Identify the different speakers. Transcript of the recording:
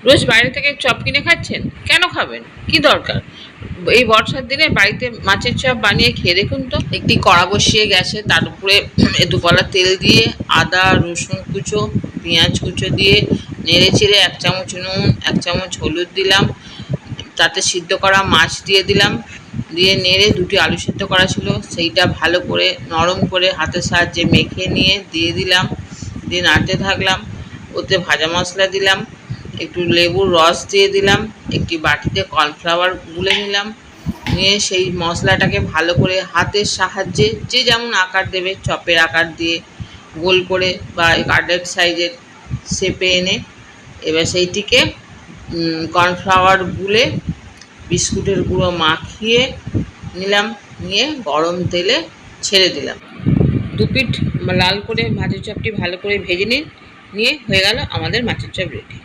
Speaker 1: রোজ বাইরে থেকে চপ কিনে খাচ্ছেন, কেন খাবেন? কি দরকার? এই বর্ষার দিনে বাড়িতে মাছের চপ বানিয়ে খেয়ে দেখুন তো। একটি কড়া বসিয়ে গ্যাসে, তার উপরে দুপলা তেল দিয়ে আদা রসুন কুচো পেঁয়াজ কুচো দিয়ে নেড়ে চেড়ে 1 চামচ নুন 1 চামচ হলুদ দিলাম, তাতে সিদ্ধ করা মাছ দিয়ে দিলাম, দিয়ে নেড়ে 2টি আলু সিদ্ধ করা ছিল সেইটা ভালো করে নরম করে হাতের সাহায্যে মেখে নিয়ে দিয়ে দিলাম, দিয়ে নাড়তে থাকলাম। ওতে ভাজা মশলা দিলাম, একটু লেবুর রস দিয়ে দিলাম, একটি বাটিতে কর্নফ্লাওয়ার গুলে নিলাম, নিয়ে সেই মশলাটাকে ভালো করে হাতের সাহায্যে যে যেমন আকার দেবে চপের আকার দিয়ে গোল করে বা কাটলেট সাইজের শেপে এনে এবার সেইটিকে কর্নফ্লাওয়ার গুলে বিস্কুটের গুঁড়ো মাখিয়ে নিলাম, নিয়ে গরম তেলে ছেড়ে দিলাম। 2 পিঠ লাল করে মাছের চপটি ভালো করে ভেজে নিয়ে হয়ে গেল আমাদের মাছের চপ রেডি।